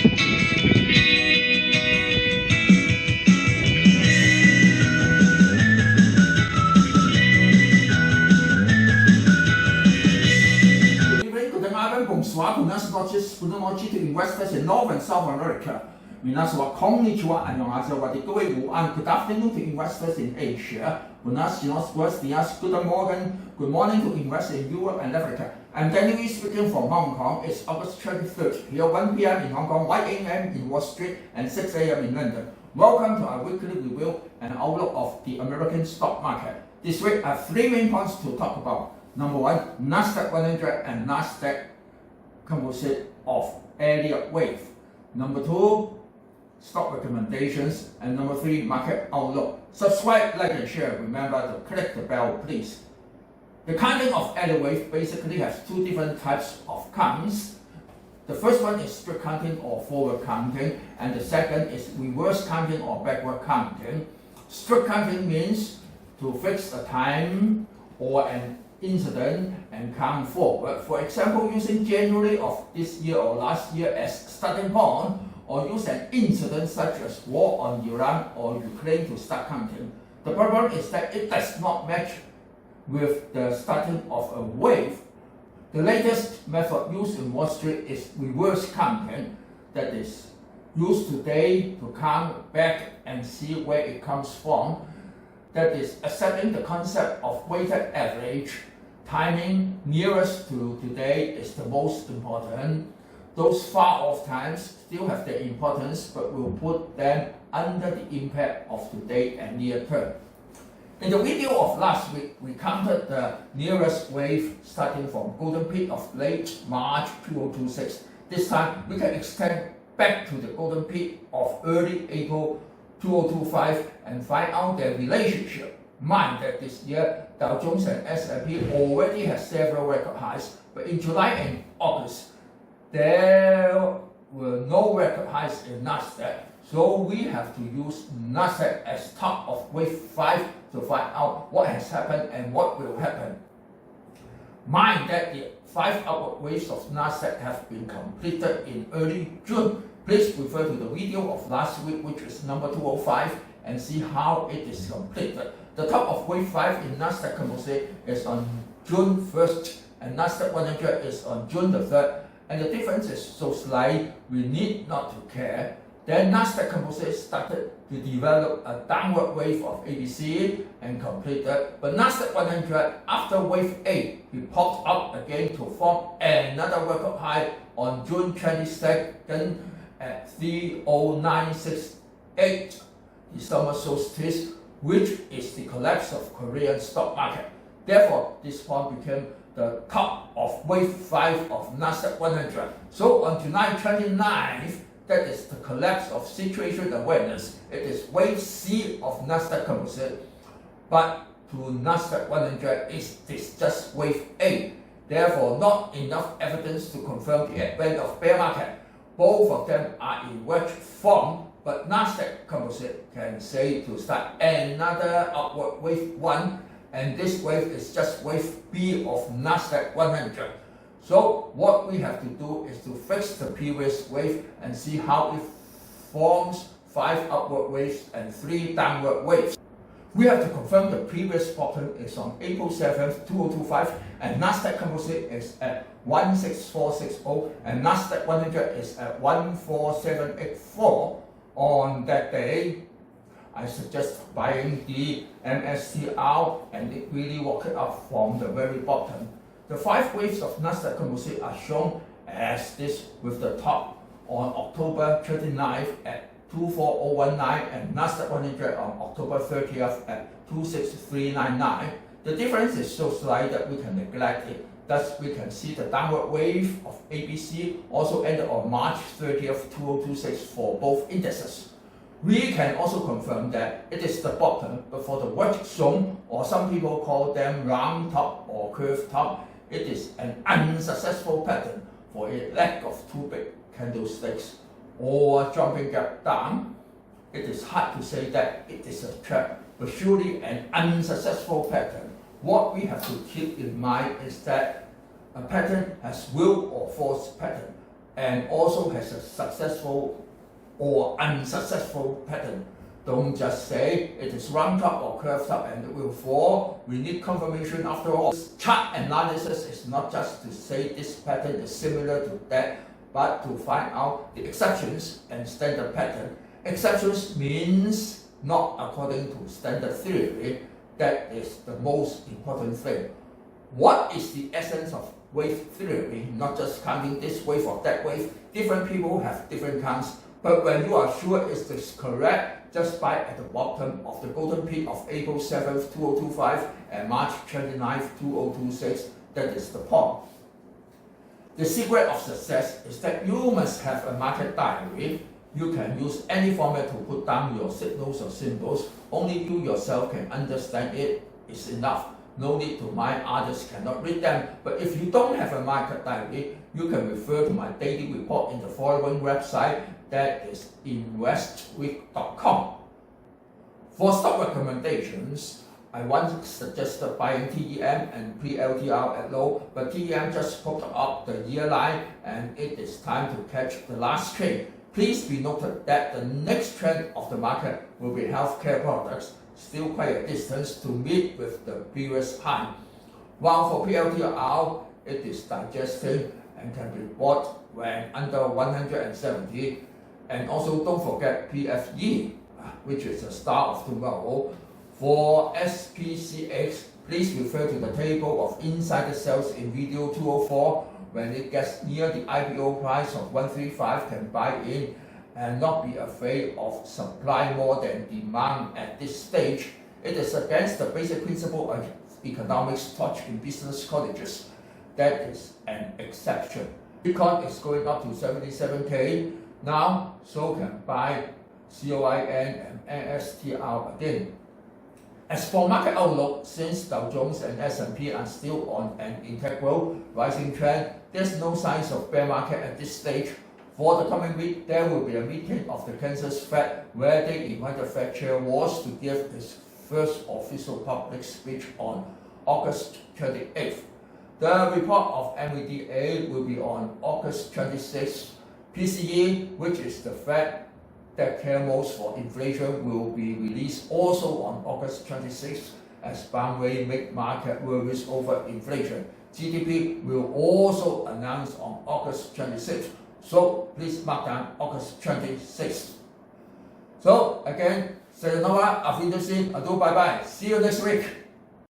Buonanotte to investors in North and South America. Minasawa konnichiwa, annyeonghaseyo, good afternoon to investors in Asia. Good morning to investors in Europe and Africa. I'm Daniel Yue speaking from Hong Kong. It's August 23rd. Here 1 p.m. in Hong Kong, 1 a.m. in Wall Street, and 6 a.m. in London. Welcome to our weekly review and outlook of the American stock market. This week, I have 3 main points to talk about. Number 1, NASDAQ 100 and NASDAQ Composite of Elliott Wave. Number 2, stock recommendations. And number 3, market outlook. Subscribe, like, and share. Remember to click the bell, please. The counting of Elliott Wave basically has 2 different types of counts. The first one is strict counting or forward counting, and the second is reverse counting or backward counting. Strict counting means to fix a time or an incident and count forward. For example, using January of this year or last year as starting point, or use an incident such as war on Iran or Ukraine to start counting. The problem is that it does not match with the starting of a wave. The latest method used in Wall Street is reverse counting, that is, use today to count back and see where it comes from. That is, accepting the concept of weighted average. Timing nearest to today is the most important. Those far off times still have their importance, but we'll put them under the impact of today and near term. In the video of last week, we counted the nearest wave starting from golden peak of late March 2026. This time, we can extend back to the golden peak of early April 2025 and find out their relationship. Mind that this year, Dow Jones and S&P already has several record highs, but in July and August, there were no record highs in NASDAQ, so we have to use NASDAQ as top of wave 5 to find out what has happened and what will happen. Mind that the 5 upward waves of NASDAQ have been completed in early June. Please refer to the video of last week, which is number 205, and see how it is completed. The top of wave 5 in NASDAQ Composite is on June 1st, and NASDAQ 100 is on June the 3rd. And the difference is so slight, we need not to care. Then NASDAQ Composite started to develop a downward wave of ABC and completed. But NASDAQ 100, after wave 8, it popped up again to form another record high on June 22nd at 30968, the summer solstice, which is the collapse of Korean stock market. Therefore, this point became the top of wave 5 of NASDAQ 100. So on July 29th, that is the collapse of situation awareness. It is wave C of NASDAQ Composite. But to NASDAQ 100, is this just wave A? Therefore, not enough evidence to confirm the advent of bear market. Both of them are in wedge form, but NASDAQ Composite can say to start another upward wave 1, and this wave is just wave B of NASDAQ 100. So what we have to do is to fix the previous wave and see how it forms 5 upward waves and 3 downward waves. We have to confirm the previous bottom is on April 7th, 2025, and NASDAQ Composite is at 16460, and NASDAQ 100 is at 14784. On that day, I suggest buying the MSTR, and it really walked up from the very bottom. The 5 waves of NASDAQ Composite are shown as this, with the top on October 29th at 24019 and NASDAQ 100 on October 30th at 26399. The difference is so slight that we can neglect it. Thus, we can see the downward wave of ABC also ended on March 30th, 2026 for both indices. We can also confirm that it is the bottom, but for the wedge zone, or some people call them round top or curved top, it is an unsuccessful pattern for a lack of 2 big candlesticks or jumping gap down. It is hard to say that it is a trap, but surely an unsuccessful pattern. What we have to keep in mind is that a pattern has will or force pattern. and also has a successful or unsuccessful pattern. Don't just say it is round up or curved up and it will fall. We need confirmation after all. Chart analysis is not just to say this pattern is similar to that, but to find out the exceptions and standard pattern. Exceptions means not according to standard theory. That is the most important thing. What is the essence of wave theory? Not just counting this wave or that wave. Different people have different counts. But when you are sure it is correct, just buy at the bottom of the golden peak of April 7th, 2025 and March 29th, 2026. That is the point. The secret of success is that you must have a market diary. You can use any format to put down your signals or symbols. Only you yourself can understand it. It's enough. No need to mind, others cannot read them. But if you don't have a market diary, you can refer to my daily report in the following website, that is investweek.com. For stock recommendations, I once suggested buying TEM and PLTR at low, but TEM just put up the year line and it is time to catch the last trade. Please be noted that the next trend of the market will be healthcare products, still quite a distance to meet with the previous high. While for PLTR, it is digesting and can be bought when under 170. And also don't forget PFE, which is the star of tomorrow. For SPCX, please refer to the table of insider sales in video 204. When it gets near the IPO price of 135, can buy in and not be afraid of supply more than demand at this stage. It is against the basic principle of economics taught in business colleges. That is an exception. Bitcoin is going up to 77K now, so can buy COIN and MSTR again. As for market outlook, since Dow Jones and S&P are still on an integral rising trend, there's no signs of bear market at this stage. For the coming week, there will be a meeting of the Kansas Fed where they invite the Fed Chair Walsh to give his first official public speech on August 28th. The report of MEDA will be on August 26th. PCE, which is the Fed that cares most for inflation, will be released also on August 26th as bond rate make market worries over inflation. GDP will also announce on August 26th. So please mark down August 26th. So again, sayonara, auf Wiedersehen, ado, bye bye. See you next week.